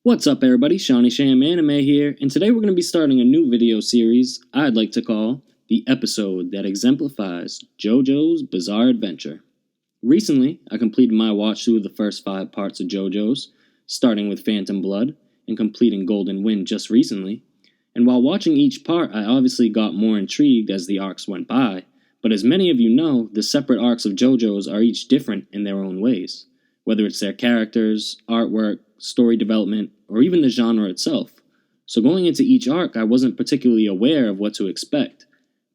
What's up everybody, Shawnee Sham Anime here, and today we're going to be starting a new video series I'd like to call The Episode That Exemplifies JoJo's Bizarre Adventure. Recently, I completed my watch through of the first 5 parts of JoJo's, starting with Phantom Blood, and completing Golden Wind just recently, and while watching each part I obviously got more intrigued as the arcs went by, but as many of you know, the separate arcs of JoJo's are each different in their own ways, whether it's their characters, artwork, story development, or even the genre itself. So going into each arc, I wasn't particularly aware of what to expect.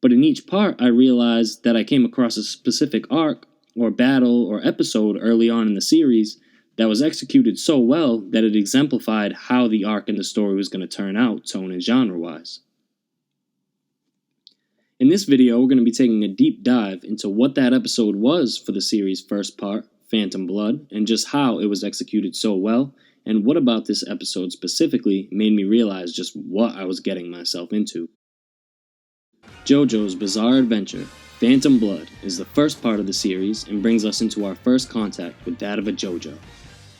But in each part, I realized that I came across a specific arc, or battle, or episode early on in the series that was executed so well that it exemplified how the arc in the story was going to turn out, tone and genre-wise. In this video, we're going to be taking a deep dive into what that episode was for the series' first part, Phantom Blood, and just how it was executed so well, and what about this episode specifically made me realize just what I was getting myself into. JoJo's Bizarre Adventure, Phantom Blood, is the first part of the series and brings us into our first contact with that of a JoJo.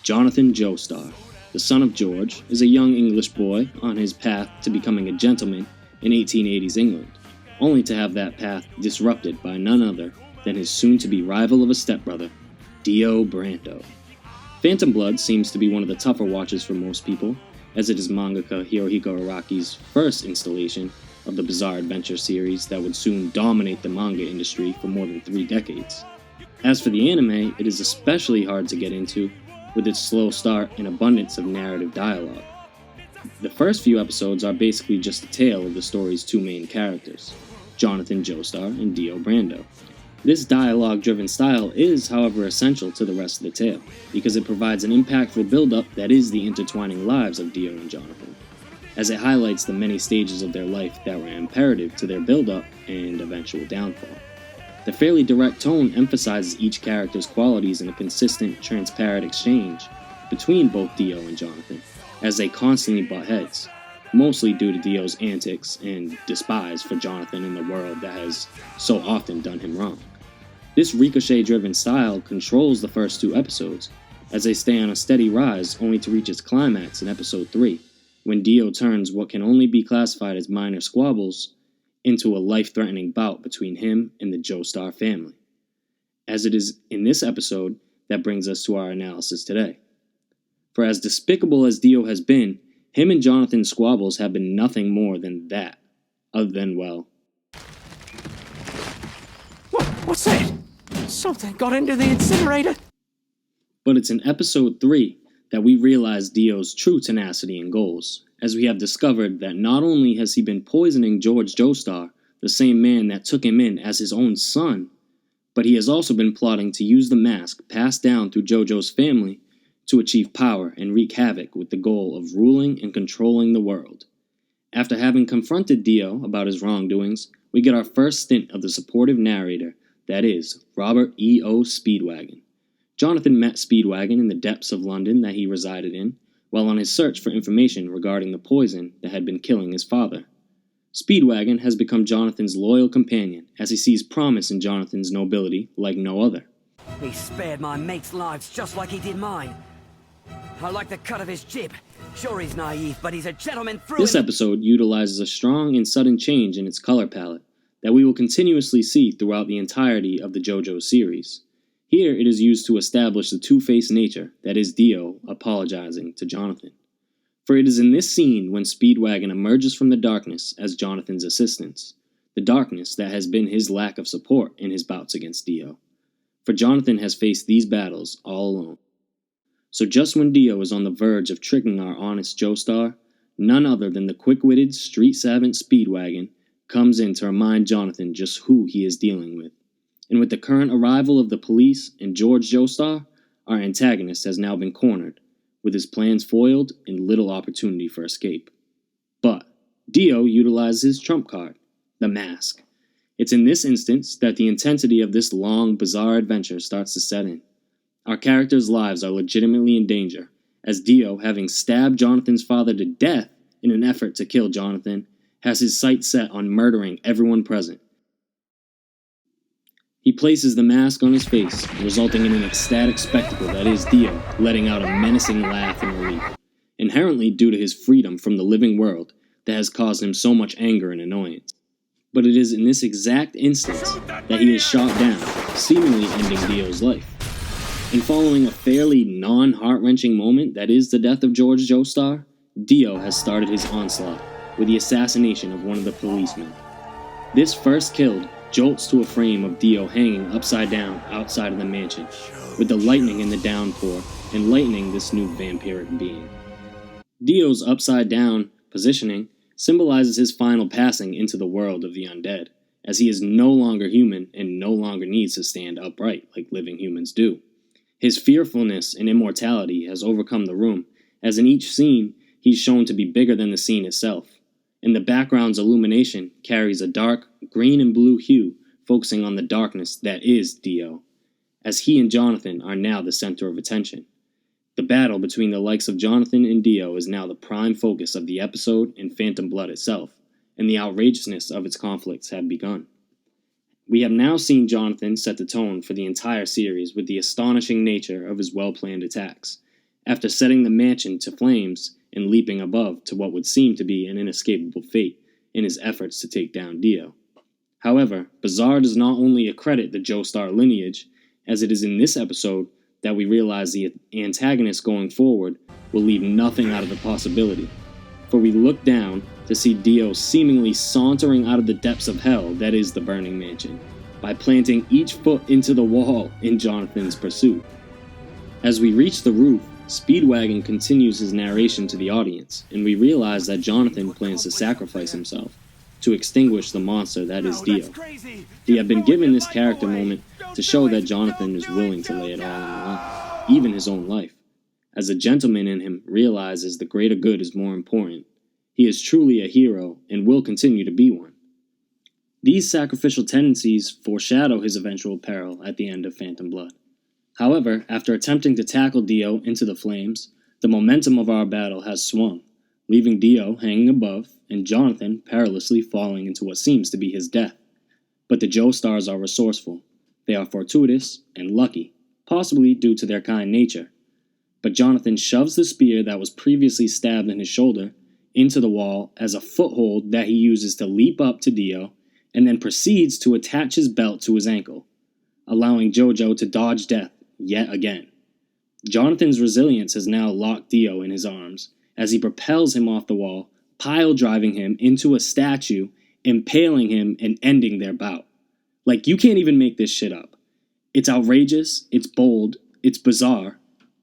Jonathan Joestar, the son of George, is a young English boy on his path to becoming a gentleman in 1880s England, only to have that path disrupted by none other than his soon-to-be rival of a stepbrother, Dio Brando. Phantom Blood seems to be one of the tougher watches for most people, as it is mangaka Hirohiko Araki's first installation of the Bizarre Adventure series that would soon dominate the manga industry for more than 3 decades. As for the anime, it is especially hard to get into, with its slow start and abundance of narrative dialogue. The first few episodes are basically just a tale of the story's 2 main characters, Jonathan Joestar and Dio Brando. This dialogue-driven style is, however, essential to the rest of the tale, because it provides an impactful build-up that is the intertwining lives of Dio and Jonathan, as it highlights the many stages of their life that were imperative to their build-up and eventual downfall. The fairly direct tone emphasizes each character's qualities in a consistent, transparent exchange between both Dio and Jonathan, as they constantly butt heads, mostly due to Dio's antics and despise for Jonathan in the world that has so often done him wrong. This ricochet-driven style controls the first 2 episodes, as they stay on a steady rise only to reach its climax in episode 3, when Dio turns what can only be classified as minor squabbles into a life-threatening bout between him and the Joestar family. As it is in this episode that brings us to our analysis today. For as despicable as Dio has been, him and Jonathan's squabbles have been nothing more than that, other than, well... What's that? Something got into the incinerator! But it's in episode 3 that we realize Dio's true tenacity and goals, as we have discovered that not only has he been poisoning George Joestar, the same man that took him in as his own son, but he has also been plotting to use the mask passed down through JoJo's family to achieve power and wreak havoc with the goal of ruling and controlling the world. After having confronted Dio about his wrongdoings, we get our first stint of the supportive narrator, that is, Robert E.O. Speedwagon. Jonathan met Speedwagon in the depths of London that he resided in, while on his search for information regarding the poison that had been killing his father. Speedwagon has become Jonathan's loyal companion, as he sees promise in Jonathan's nobility like no other. He spared my mates' lives just like he did mine. I like the cut of his jib. Sure, he's naive, but he's a gentleman through This and... episode utilizes a strong and sudden change in its color palette that we will continuously see throughout the entirety of the JoJo series. Here it is used to establish the two-faced nature that is Dio apologizing to Jonathan. For it is in this scene when Speedwagon emerges from the darkness as Jonathan's assistant, the darkness that has been his lack of support in his bouts against Dio. For Jonathan has faced these battles all alone. So just when Dio is on the verge of tricking our honest Joestar, none other than the quick-witted, street-savant Speedwagon comes in to remind Jonathan just who he is dealing with. And with the current arrival of the police and George Joestar, our antagonist has now been cornered, with his plans foiled and little opportunity for escape. But Dio utilizes his trump card, the mask. It's in this instance that the intensity of this long, bizarre adventure starts to set in. Our characters' lives are legitimately in danger, as Dio, having stabbed Jonathan's father to death in an effort to kill Jonathan, has his sights set on murdering everyone present. He places the mask on his face, resulting in an ecstatic spectacle that is Dio letting out a menacing laugh in relief. inherently due to his freedom from the living world that has caused him so much anger and annoyance. But it is in this exact instance that he is shot down, seemingly ending Dio's life. And following a fairly non-heart-wrenching moment that is the death of George Joestar, Dio has started his onslaught with the assassination of one of the policemen. This first kill jolts to a frame of Dio hanging upside down outside of the mansion, with the lightning in the downpour enlightening this new vampiric being. Dio's upside down positioning symbolizes his final passing into the world of the undead, as he is no longer human and no longer needs to stand upright like living humans do. His fearfulness and immortality has overcome the room, as in each scene he's shown to be bigger than the scene itself, and the background's illumination carries a dark green and blue hue focusing on the darkness that is Dio, as he and Jonathan are now the center of attention. The battle between the likes of Jonathan and Dio is now the prime focus of the episode and Phantom Blood itself, and the outrageousness of its conflicts have begun. We have now seen Jonathan set the tone for the entire series with the astonishing nature of his well-planned attacks, after setting the mansion to flames and leaping above to what would seem to be an inescapable fate in his efforts to take down Dio. However, Bizarre does not only accredit the Joestar lineage, as it is in this episode that we realize the antagonist going forward will leave nothing out of the possibility, for we look down to see Dio seemingly sauntering out of the depths of hell that is the Burning Mansion, by planting each foot into the wall in Jonathan's pursuit. As we reach the roof, Speedwagon continues his narration to the audience, and we realize that Jonathan plans to sacrifice himself to extinguish the monster that is Dio. We have been given this character moment to show that Jonathan is willing to lay it all on the line, even his own life, as the gentleman in him realizes the greater good is more important. He is truly a hero and will continue to be one. These sacrificial tendencies foreshadow his eventual peril at the end of Phantom Blood. However, after attempting to tackle Dio into the flames, the momentum of our battle has swung, leaving Dio hanging above and Jonathan perilously falling into what seems to be his death. But the Joestars are resourceful. They are fortuitous and lucky, possibly due to their kind nature. But Jonathan shoves the spear that was previously stabbed in his shoulder into the wall as a foothold that he uses to leap up to Dio, and then proceeds to attach his belt to his ankle, allowing JoJo to dodge death yet again. Jonathan's resilience has now locked Dio in his arms as he propels him off the wall, pile driving him into a statue, impaling him and ending their bout. Like, you can't even make this shit up. It's outrageous, it's bold, it's bizarre,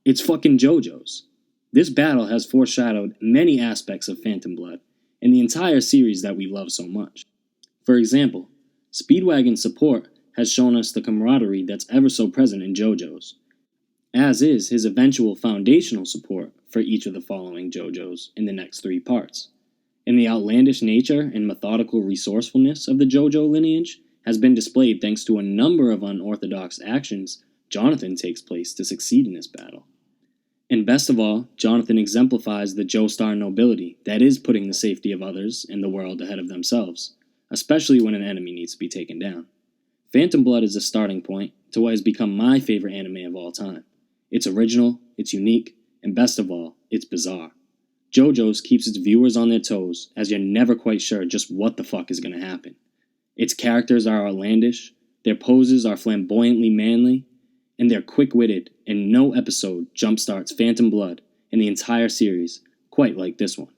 it's fucking JoJo's. This battle has foreshadowed many aspects of Phantom Blood and the entire series that we love so much. For example, Speedwagon's support has shown us the camaraderie that's ever so present in JoJo's, as is his eventual foundational support for each of the following JoJo's in the next 3 parts. And the outlandish nature and methodical resourcefulness of the JoJo lineage has been displayed thanks to a number of unorthodox actions Jonathan takes place to succeed in this battle. And best of all, Jonathan exemplifies the Joestar nobility that is putting the safety of others and the world ahead of themselves, especially when an enemy needs to be taken down. Phantom Blood is a starting point to what has become my favorite anime of all time. It's original, it's unique, and best of all, it's bizarre. JoJo's keeps its viewers on their toes, as you're never quite sure just what the fuck is going to happen. Its characters are outlandish, their poses are flamboyantly manly, and they're quick-witted, and no episode jumpstarts Phantom Blood and the entire series quite like this one.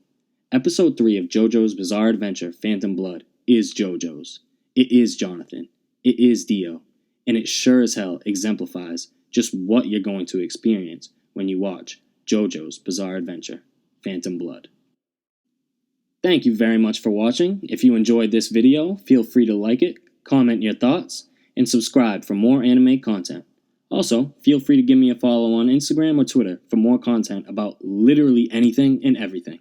Episode 3 of JoJo's Bizarre Adventure, Phantom Blood, is JoJo's. It is Jonathan. It is Dio. And it sure as hell exemplifies just what you're going to experience when you watch JoJo's Bizarre Adventure, Phantom Blood. Thank you very much for watching. If you enjoyed this video, feel free to like it, comment your thoughts, and subscribe for more anime content. Also, feel free to give me a follow on Instagram or Twitter for more content about literally anything and everything.